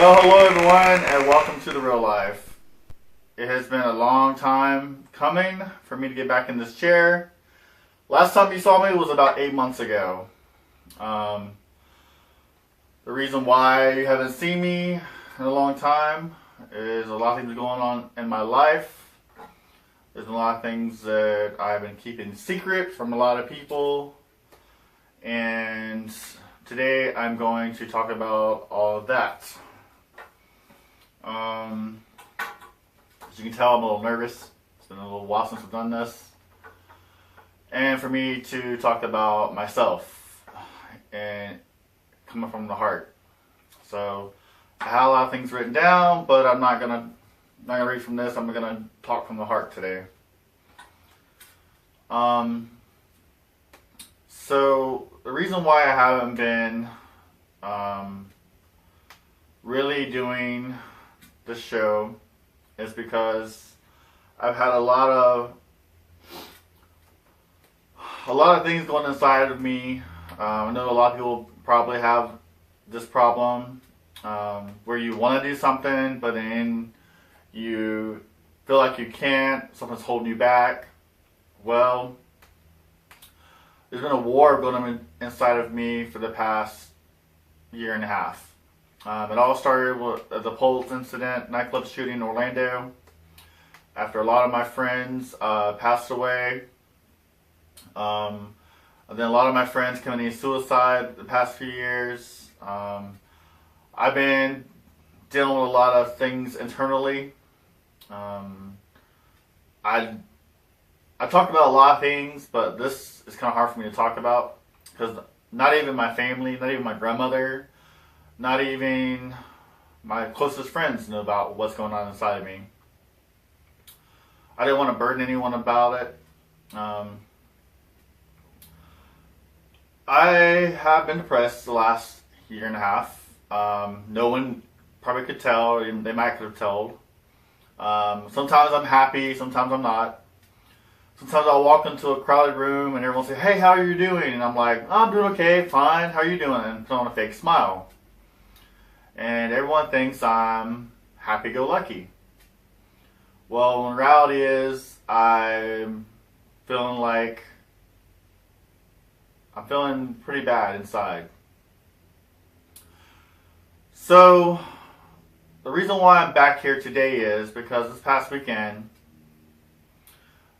Well, hello everyone, and welcome to The Real Life. It has been a long time coming for me to get back in this chair. Last time you saw me was about 8 months ago. The reason why you haven't seen me in a long time is a lot of things going on in my life. There's a lot of things that I've been keeping secret from a lot of people. And today I'm going to talk about all of that. As you can tell, I'm a little nervous. It's been a little while since I've done this. And for me to talk about myself and coming from the heart. So I had a lot of things written down, but I'm not gonna read from this. I'm gonna talk from the heart today. So the reason why I haven't been really doing this show is because I've had a lot of things going inside of me. I know a lot of people probably have this problem where you want to do something, but then you feel like you can't. Something's holding you back. Well, there's been a war going on inside of me for the past year and a half. It all started with the Pulse incident, nightclub shooting in Orlando. After a lot of my friends passed away. And then a lot of my friends committing suicide the past few years. I've been dealing with a lot of things internally. I talk about a lot of things, but this is kind of hard for me to talk about because not even my family, not even my grandmother, not even my closest friends know about what's going on inside of me. I didn't want to burden anyone about it. I have been depressed the last year and a half. No one probably could tell. They might could have told. Sometimes I'm happy, sometimes I'm not. Sometimes I'll walk into a crowded room and everyone will say, "Hey, how are you doing?" And I'm like, "Oh, I'm doing okay, fine. How are you doing?" And put on a fake smile. And everyone thinks I'm happy-go-lucky. Well, when reality is, I'm feeling pretty bad inside. So, the reason why I'm back here today is because this past weekend,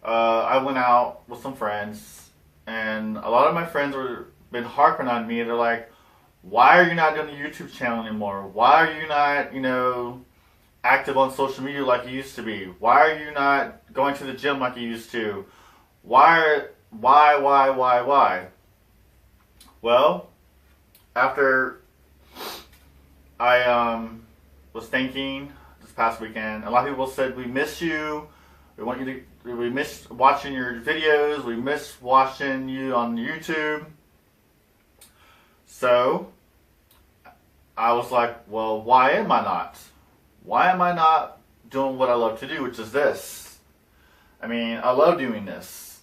I went out with some friends, and a lot of my friends were been harping on me. They're like, "Why are you not doing a YouTube channel anymore? Why are you not, active on social media like you used to be? Why are you not going to the gym like you used to? Why? Well, after I was thinking this past weekend, a lot of people said, "We miss you. We miss watching your videos. We miss watching you on YouTube." So I was like, well, why am I not? Why am I not doing what I love to do, which is this? I mean, I love doing this.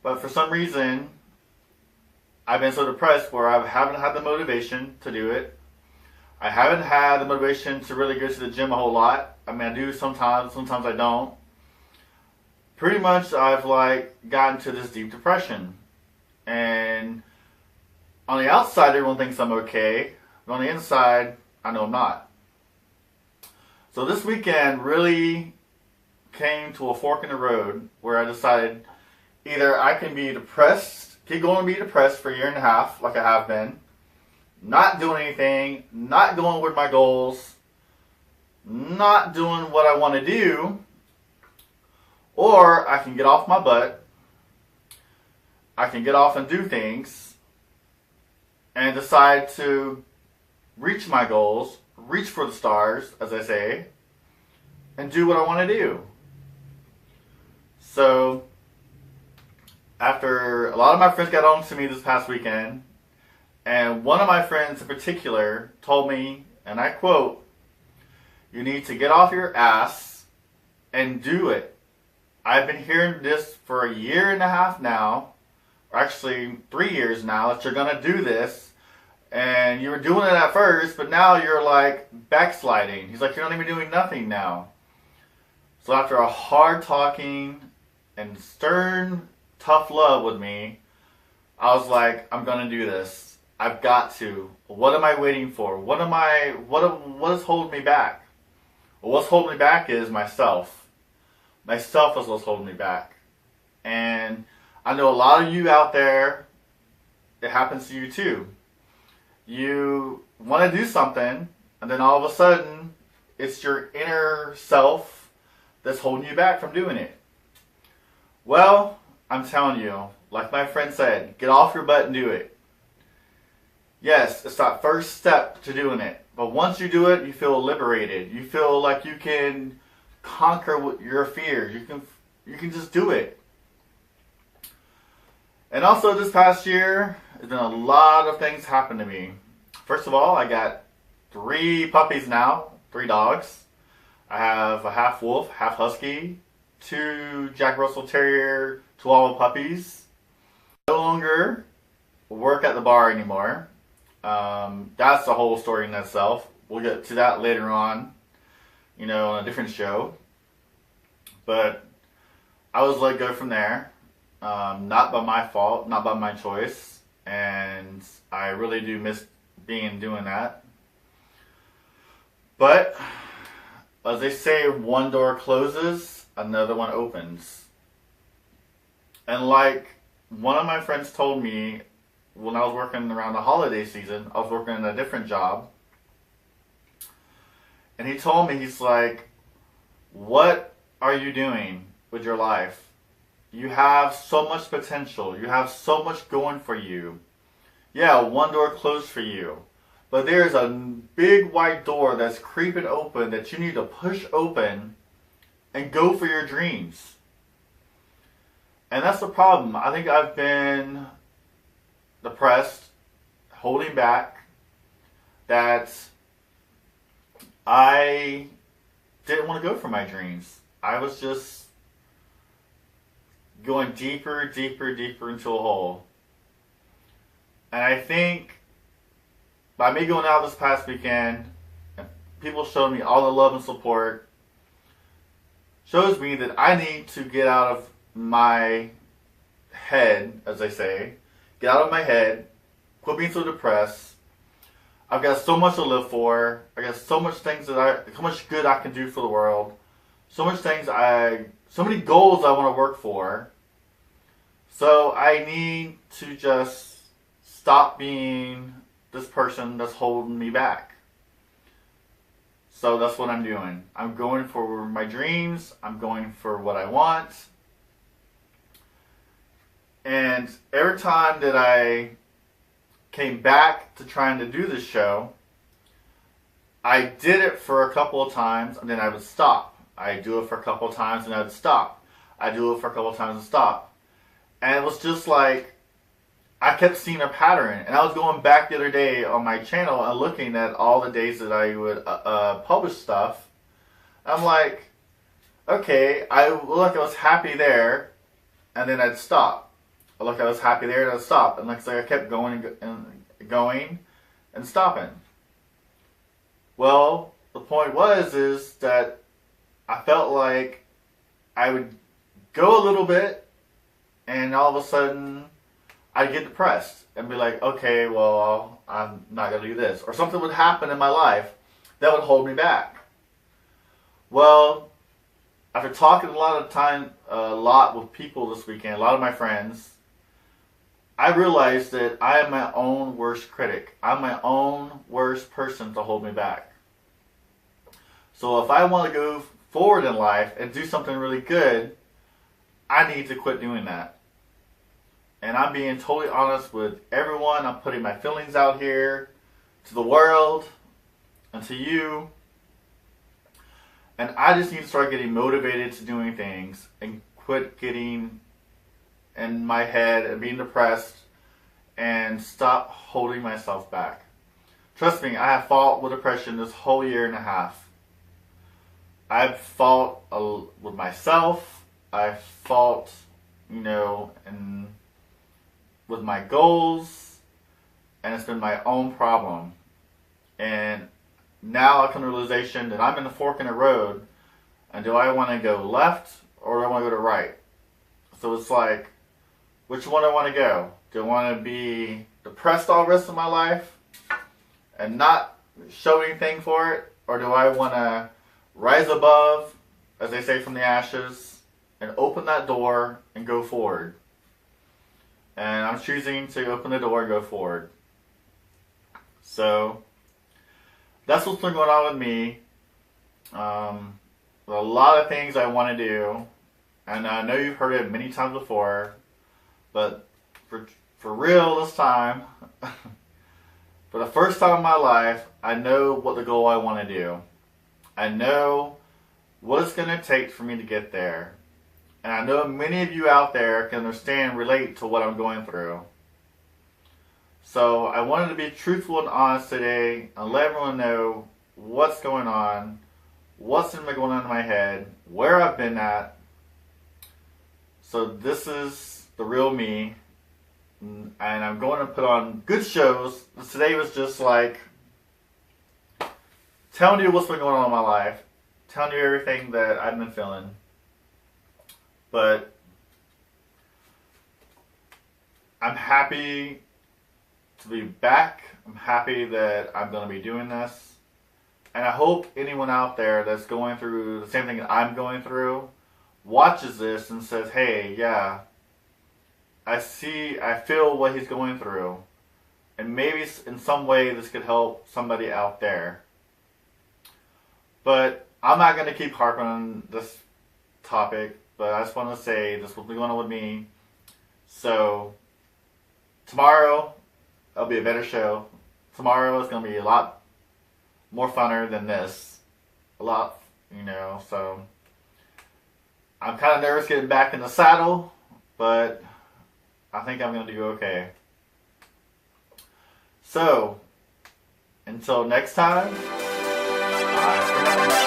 But for some reason, I've been so depressed where I haven't had the motivation to do it. I haven't had the motivation to really go to the gym a whole lot. I mean, I do sometimes I don't. Pretty much, I've gotten to this deep depression. And on the outside, everyone thinks I'm okay. But on the inside, I know I'm not. So this weekend really came to a fork in the road where I decided either I can be depressed, keep going to be depressed for a year and a half like I have been, not doing anything, not going with my goals, not doing what I want to do, or I can get off my butt, I can get off and do things, and decide to reach my goals, reach for the stars, as I say, and do what I want to do. So, after a lot of my friends got on to me this past weekend, and one of my friends in particular told me, and I quote, "You need to get off your ass and do it." I've been hearing this for a year and a half now, or actually 3 years now, that you're going to do this. And you were doing it at first, but now you're like backsliding. He's like, you're not even doing nothing now. So after a hard talking and stern, tough love with me, I was like, I'm gonna do this. I've got to. What am I waiting for? What is holding me back? Well, what's holding me back is myself. Myself is what's holding me back. And I know a lot of you out there, it happens to you too. You want to do something, and then all of a sudden, it's your inner self that's holding you back from doing it. Well, I'm telling you, like my friend said, get off your butt and do it. Yes, it's that first step to doing it. But once you do it, you feel liberated. You feel like you can conquer your fears. You can just do it. And also this past year, there's been a lot of things happen to me. First of all, I got 3 puppies now, 3 dogs. I have a half wolf, half husky, 2 Jack Russell Terrier Chihuahua puppies. No longer work at the bar anymore. That's the whole story in itself. We'll get to that later on, on a different show. But I was let go from there. Not by my fault, not by my choice. And I really do miss doing that. But as they say, one door closes, another one opens. And like one of my friends told me when I was working around the holiday season, I was working in a different job. And he told me, he's like, what are you doing with your life? You have so much potential. You have so much going for you. Yeah, one door closed for you. But there's a big white door that's creeping open that you need to push open and go for your dreams. And that's the problem. I think I've been depressed, holding back, that I didn't want to go for my dreams. I was just going deeper, deeper, deeper into a hole. And I think by me going out this past weekend, and people showed me all the love and support, shows me that I need to get out of my head, as they say. Get out of my head. Quit being so depressed. I've got so much to live for. I got so much so much good I can do for the world. So many goals I want to work for. So I need to just stop being this person that's holding me back. So that's what I'm doing. I'm going for my dreams. I'm going for what I want. And every time that I came back to trying to do this show, I did it for a couple of times and then I would stop. I do it for a couple of times and I would stop. I do it for a couple of times and stop. And it was just like, I kept seeing a pattern. And I was going back the other day on my channel and looking at all the days that I would publish stuff. I'm like, okay, I looked like I was happy there, and then I'd stop. I looked like I was happy there, and I'd stop. And like I kept going and stopping. Well, the point is that I felt like I would go a little bit, and all of a sudden I'd get depressed and be like, okay, well, I'm not going to do this. Or something would happen in my life that would hold me back. Well, after talking a lot with people this weekend, a lot of my friends, I realized that I am my own worst critic. I'm my own worst person to hold me back. So if I want to go forward in life and do something really good, I need to quit doing that. And I'm being totally honest with everyone. I'm putting my feelings out here to the world and to you. And I just need to start getting motivated to doing things and quit getting in my head and being depressed and stop holding myself back. Trust me, I have fought with depression this whole year and a half. I've fought with myself. I've fought, and with my goals, and it's been my own problem. And now I come to the realization that I'm in a fork in the road, and do I want to go left or do I want to go to right? So it's like, which one do I want to go? Do I want to be depressed all the rest of my life and not show anything for it? Or do I want to rise above, as they say, from the ashes, and open that door and go forward? And I'm choosing to open the door and go forward. So that's what's been going on with me. A lot of things I want to do, and I know you've heard it many times before, but for real this time, for the first time in my life, I know what the goal I want to do. I know what it's going to take for me to get there. And I know many of you out there can understand and relate to what I'm going through. So I wanted to be truthful and honest today and let everyone know what's going on, what's been going on in my head, where I've been at. So this is the real me. And I'm going to put on good shows. Today was just like telling you what's been going on in my life, telling you everything that I've been feeling. But I'm happy to be back. I'm happy that I'm going to be doing this. And I hope anyone out there that's going through the same thing that I'm going through watches this and says, hey, yeah, I feel what he's going through. And maybe in some way this could help somebody out there. But I'm not going to keep harping on this topic. But I just want to say this will be going on with me. So tomorrow, it'll be a better show. Tomorrow is going to be a lot more funner than this. A lot, so I'm kind of nervous getting back in the saddle, but I think I'm going to do okay. So, until next time, bye for now.